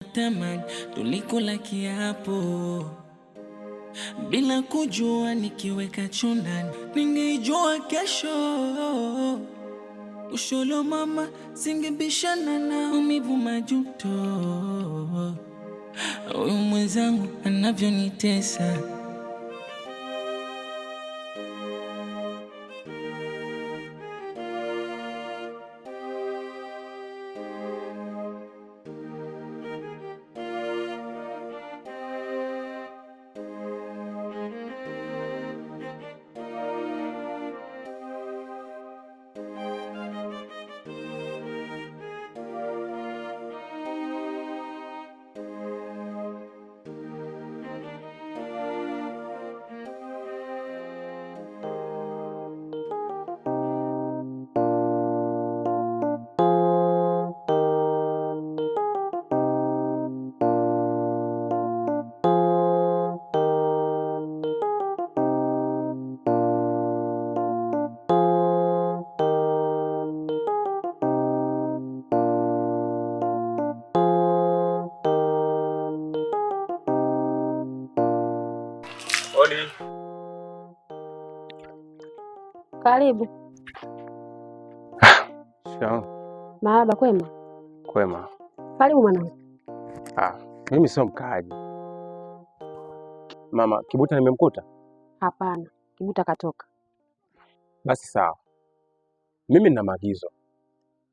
Tamani tulikula kiapo bila kujua, nikiweka chundani ningejua kesho. Usholo mama, singebishana na maumivu majuto. Huyu mwenzangu anavyonitesa. Odi. Karibu. Shikamoo. Marahaba, kwema? Kwema. Karibu mwanangu. Mimi sio mkaaji. Mama, Kibuta nimemkuta? Hapana, Kibuta katoka. Basi sawa. Mimi nina maagizo.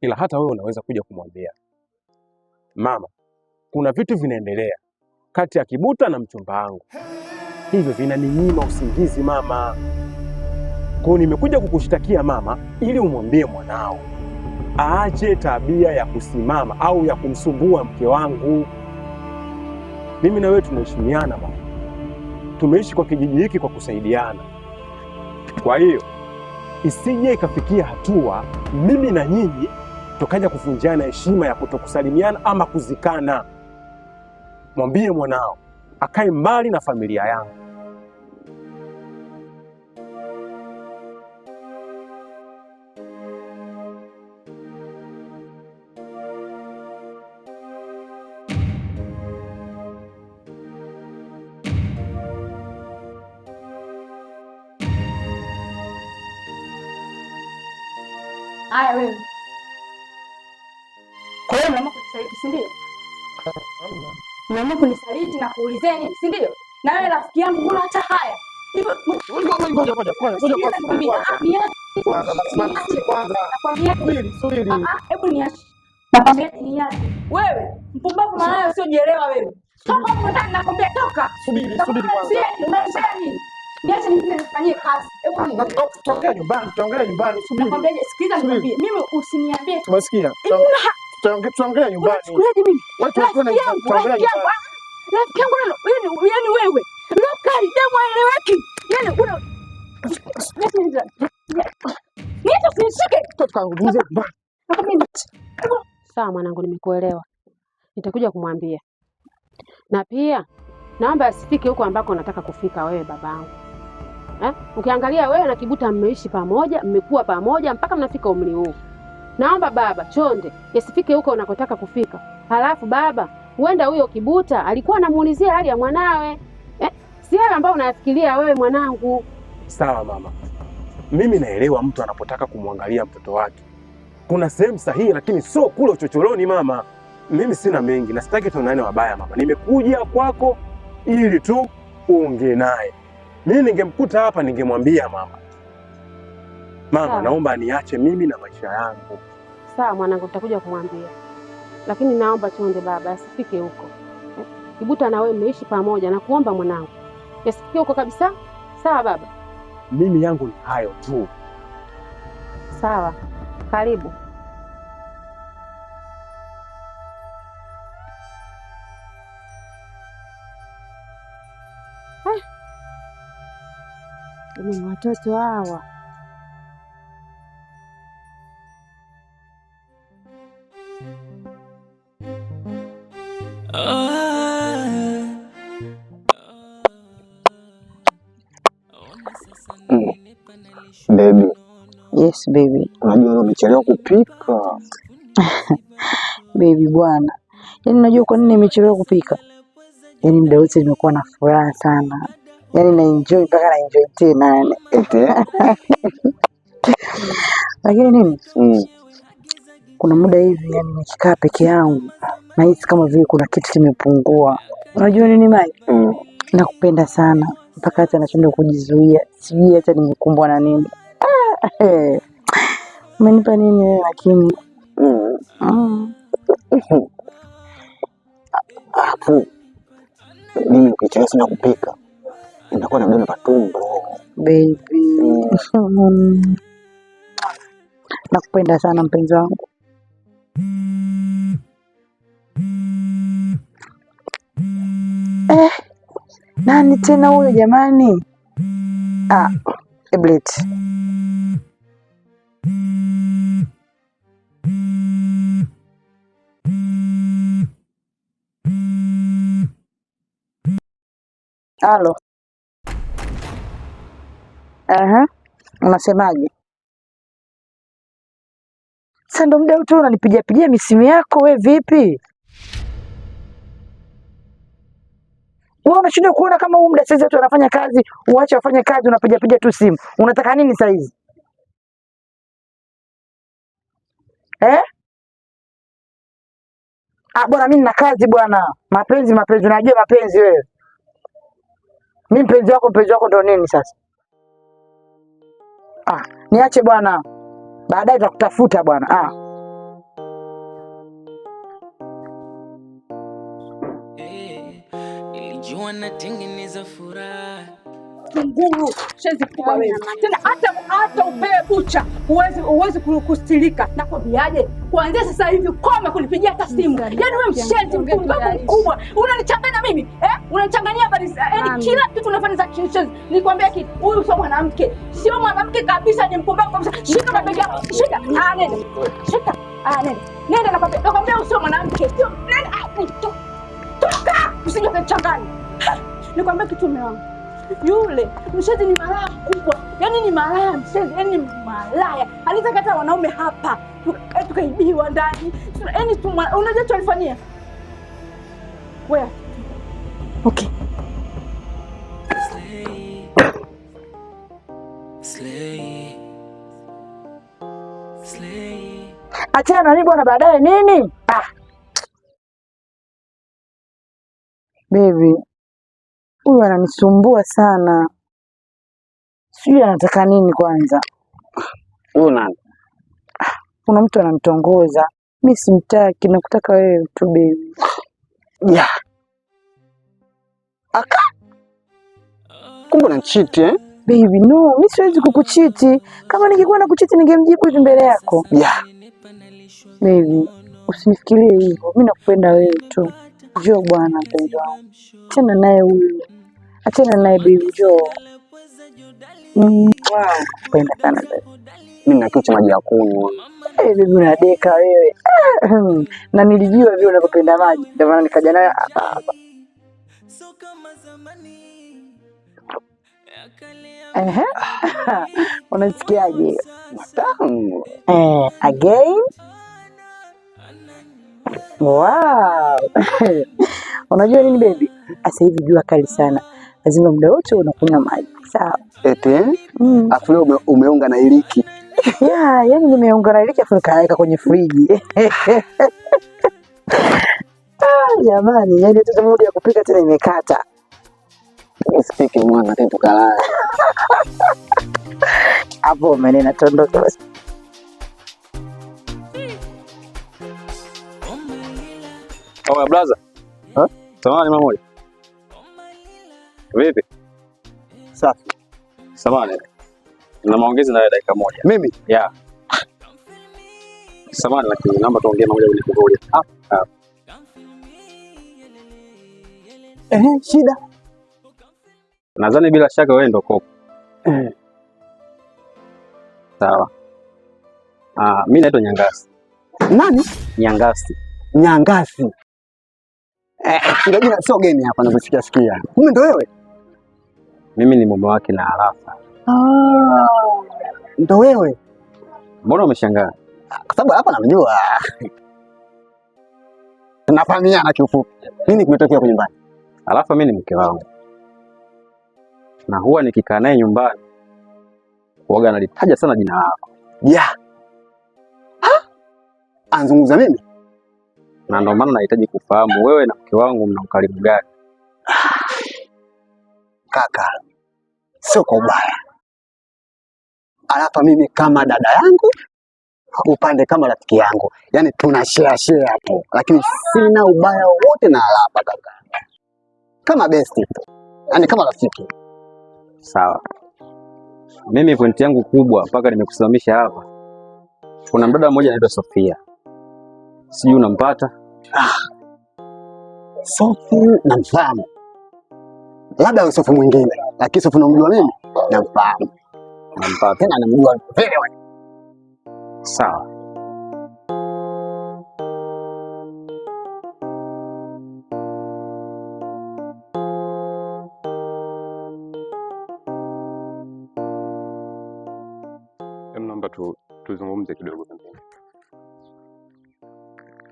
Ila hata wewe unaweza kuja kumwambia. Mama, kuna vitu vinaendelea kati ya Kibuta na mchumba wangu. Hivyo vinaninyima usingizi mama. Kwa hiyo nimekuja kukushtakia mama, ili umwambie mwanao aache tabia ya kusimama au ya kumsumbua mke wangu. Mimi na wewe tunaheshimiana mama. Tumeishi kwa kijiji hiki kwa kusaidiana. Kwa hiyo isije ikafikia hatua mimi na nyinyi tukaja kuvunjana heshima ya kutokusalimiana ama kuzikana. Mwambie mwanao akae mbali na familia yangu. Haya wewe. Kwa hiyo mama kunisaliti, si ndio? Mama kunisaliti na kuulizeni, si ndio? Na wewe rafiki yangu mbona hata haya? Hivyo hebu niache. Nakwambia niache. Wewe mpumbavu mwanae usiojielewa wewe. Toka hapo ndani nakwambia toka. Subiri kwanza. Unasema nini? Niache nifanyie kazi. Hebu tutaongea nyumbani, subiri. nakwambia sikiliza nikwambie. Mimi usiniambie. Umesikia? Tutaongea nyumbani. Unachukuliaje mimi? Watu wanaona tutaongea nyumbani. Rafiki yangu yani wewe. Lokali damu haeleweki. Yani una Niache usinishike. Tutazungumza nyumbani. Sawa mwanangu, nimekuelewa. Nitakuja kumwambia. Na pia naomba asifike huko ambako nataka kufika wewe babangu. Ukiangalia wewe na Kibuta mmeishi pamoja, mmekuwa pamoja mpaka mnafika umri huu. Naomba baba chonde asifike huko unakotaka kufika. Halafu baba, huenda huyo Kibuta alikuwa anamuulizia hali ya mwanawe. Si yale ambao unafikiria wewe mwanangu. Sawa mama. Mimi naelewa mtu anapotaka kumwangalia mtoto wake. Kuna sehemu sahihi, lakini sio kule uchochoroni mama. Mimi sina mengi na sitaki tuonane wabaya mama. Nimekuja kwako ili tu uongee naye. Mimi ningemkuta hapa ningemwambia mama. Mama, naomba aniache mimi na maisha yangu. Sawa mwanangu, nitakuja kumwambia. Lakini naomba chonde baba asifike huko. Kibuta na wewe mmeishi pamoja na kuomba mwanangu. Asifike huko kabisa. Sawa baba? Mimi yangu ni hayo tu. Sawa. Karibu. Ni watoto hawa. Baby. Yes baby. Unajua leo nimechelewa kupika. Baby bwana, Yaani unajua kwa nini nimechelewa kupika? Yaani muda wote nimekuwa na furaha sana. Yaani na enjoy mpaka na enjoy tena yani. Lakini nini? Kuna muda hivi yani nikikaa peke yangu nahisi kama vile kuna kitu kimepungua. Unajua nini Mai? Nakupenda sana mpaka hata nashindwa kujizuia. Sijui hata nimekumbwa na nini. Umenipa nini wewe lakini? Mimi ukichelewa sana kupika nitakuwa na donda patumbo. Baby. Nakupenda sana mpenzi wangu. Nani tena huyo jamani? Eblet. Halo. Unasemaje? Sasa ndo muda tu unanipigia misimu yako we vipi? Wewe unashindwa kuona kama huu muda sasa watu wanafanya kazi, uache wafanye kazi unapiga tu simu. Unataka nini saa hizi? Bwana mimi nina kazi bwana. Mapenzi unajua mapenzi wewe. Mimi mpenzi wako ndo nini sasa? Niache bwana. Baadaye nitakutafuta bwana. Nilijua natengeneza furaha. Nguvu shezi kubwa wewe. Tena hata upee bucha uwezi kustilika. Nakwambiaje? Kuanzia sasa hivi koma kunipigia hata simu. Yaani wewe mshenzi mpumbavu mkubwa. Unanichanganya mimi? Unanichanganyia habari. Yaani kila kitu unafanya za kishenzi. Nikwambia kitu, huyu sio mwanamke. Sio mwanamke kabisa, ni mpumbavu kabisa. Shika mabegi yako. Shika. Nenda. Shika. Nenda. Nenda nakwambia usio mwanamke. Sio nenda. Toka. Usije kunichanganya. Nikwambia kitu mume wangu. Yule mshenzi ni malaya mkubwa, yaani ni malaya mshenzi, yaani ni malaya. Alizakata wanaume hapa, tukaibiwa ndani. Yaani unajua tulifanyia wewe. Okay. Achana na nini bwana, baadaye nini? Baby. Huyu ananisumbua sana. Sijui anataka nini kwanza. Huyu nani? Kuna mtu ananitongoza. Mimi simtaki, nakutaka wewe tu baby. Kumbe unanichiti Baby, no, mimi siwezi kukuchiti. Kama ningekuwa nakuchiti ningemjibu hivi mbele yako. Baby, usinifikirie hivyo. Mimi nakupenda wewe tu. Njoo bwana mpenzi wangu. Achana naye huyu. Achana naye baby, njoo. Nakupenda sana baby. Mimi na kiu cha maji ya kunywa. Baby unadeka wewe. Na nilijua vile unapenda maji. Ndio maana nikaja naye hapa. Unasikiaje? Matamu. Again? Wow. Unajua nini baby? Sasa hivi jua kali sana. Lazima muda wote unakunywa maji. Sawa. Afu leo umeunga na iliki. Yaani nimeunga na iliki afu nikaweka kwenye friji. Jamani, yaani hata muda ya kupika tena imekata. Usipike mwana tena tukalala. Hapo umenena tondoka basi. Brother. Samahani mama moja. Vipi? Safi. Samahani. Na maongezi na dakika moja. Mimi? Samahani lakini naomba tuongee moja ili kuvulia. Shida. Nadhani bila shaka wewe ndo kopo. Sawa. Mimi naitwa Nyangasi. Nani? Nyangasi. Nyangasi. Ndio jina sio geni hapa navyosikia. Kumbe ndo wewe? Mimi ni mume wake na Arafa. Ndo wewe? Mbona umeshangaa? Kwa sababu hapa namjua. Tunafahamiana kiufupi. Nini kimetokea kwa nyumbani? Alafu mimi ni mke wangu, na huwa nikikaa naye nyumbani huwaga nalitaja sana jina lako. Yeah. Anzungumza mimi? Na ndio maana nahitaji kufahamu wewe na mke wangu mna ukaribu gani? Kaka, sio kwa ubaya. Alafu mimi kama dada yangu, upande kama rafiki yangu. Yaani tuna share hapo. Lakini sina ubaya wote na Alafa kaka. Kama besti tu. Yaani kama rafiki. Sawa. Mimi pointi yangu kubwa mpaka nimekusimamisha hapa. Kuna mdada mmoja anaitwa Sofia. Sijui unampata? Sofu namfahamu. Labda Sofu mwingine, lakini Sofu namjua mimi, namfahamu. Nampata. Tena namjua vile wewe. Sawa. Naomba tuzungumze kidogo pembeni.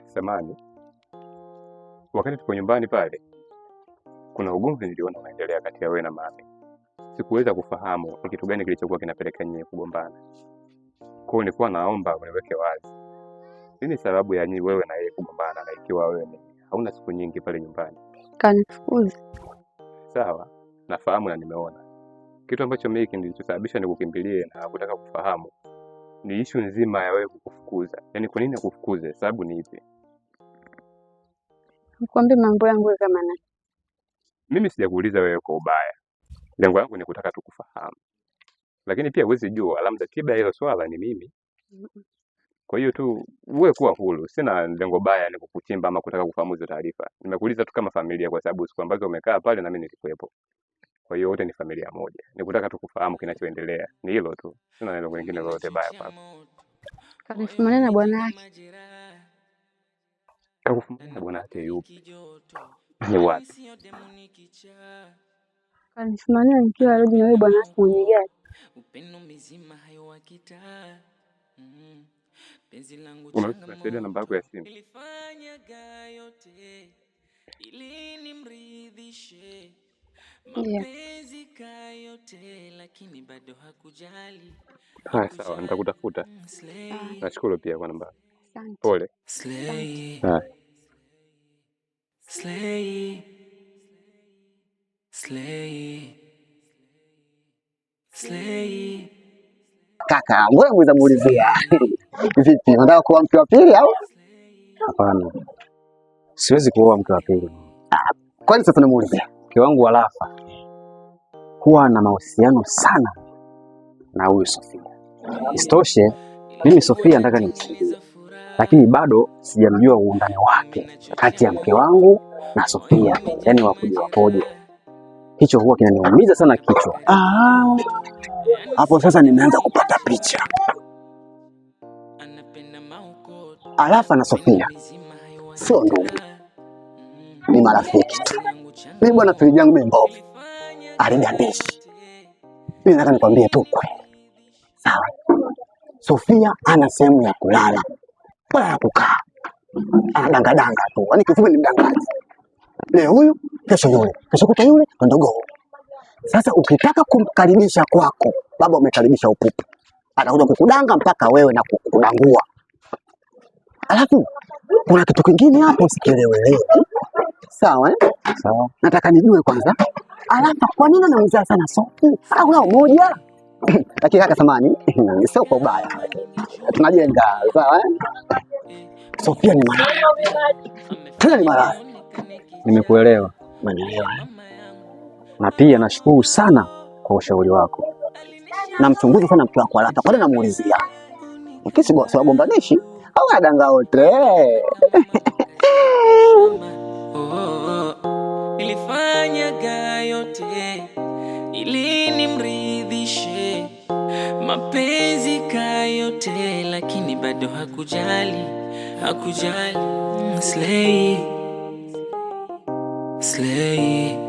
Samani, wakati tuko nyumbani pale, kuna ugomvi niliona unaendelea kati ya wewe na mami. Sikuweza kufahamu ni kitu gani kilichokuwa kinapelekea nyinyi kugombana. Kwa hiyo nilikuwa naomba uniweke wazi. Nini sababu ya nyinyi wewe na yeye kugombana, na ikiwa wewe hauna siku nyingi pale nyumbani? Kanifukuza. Sawa, nafahamu na nimeona. Kitu ambacho mimi kilichosababisha nikukimbilie na kutaka kufahamu ni issue nzima ya wewe kukufukuza. Yaani kwa nini akufukuze? Sababu ni ipi? Nikwambie mambo yangu kama nani? Mimi sijakuuliza wewe kwa ubaya. Lengo langu ni kutaka tukufahamu. Lakini pia huwezi jua labda tiba ya hilo swala ni mimi. Kwa hiyo tu uwe kuwa huru. Sina lengo baya ni kukuchimba ama kutaka kufahamu hizo taarifa. Nimekuuliza tu kama familia kwa sababu siku ambazo umekaa pale na mimi nilikuwepo. Kwa hiyo wote ni familia moja. Nikutaka tukufahamu kinachoendelea. Ni hilo tu. Sina neno lingine lolote baya kwako. Kanifumania na bwana yake. Kakufumania na bwana yake yupi? Ni wapi? Kanifumania nikiwa rudi na wewe bwana yake mwenye gari. Upendo mzima haiwakita. Penzi langu unaweza namba yako ya simu? Nilifanya yote ili nimridhishe. Ndio. Mapenzi kayote lakini bado hakujali. Haya sawa, nitakutafuta. Nashukuru pia kwa namba. Asante. Pole. Slay. Slay. Slay. Slay. Kaka, mbona mweza muulizia? Vipi, unataka kuwa mke wa pili au? Hapana. Siwezi kuoa mke wa pili. Kwani sasa tunamuulizia? Mke wangu Alafa huwa na mahusiano sana na huyu Sofia. Isitoshe, mimi Sofia nataka nimsaidie. Lakini bado sijamjua uundani wake kati ya mke wangu na Sofia. Yaani wapoje. Hicho huwa kinaniumiza sana kichwa. Hapo sasa nimeanza kupata picha. Alafa na Sofia sio ndugu, ni marafiki tu. Mimi bwana friji yangu mimi mbovu, alidandishi. Mimi nataka nikwambie tu kweli. Sawa, Sofia ana sehemu ya kulala wala ya kukaa, anadangadanga tu. Yaani kifupi ni mdangaji. Leo huyu, kesho yule, kesho kuta yule, ndogo. Sasa ukitaka kumkaribisha kwako, baba umekaribisha upupu. Atakuja kukudanga mpaka wewe na kukudangua. Alafu kuna kitu kingine hapo sikielewelewi. Sawa eh? Sawa. Nataka nijue kwanza. Alafu kwa nini anamzaa sana Sofu? Au nao moja? Lakini kaka samani, sio kwa ubaya. Tunajenga, sawa eh? Sofia ni malaya. Tena ni malaya. Nimekuelewa. Umenielewa? Na pia nashukuru sana kwa ushauri wako. Namchunguza sana mke wako Alafa. Kwa nini namuulizia? Kesi bosi wagombanishi au adanga wote. Nilifanya yote ili nimridhishe. Mapenzi kayote lakini bado hakujali. Slay. Slay.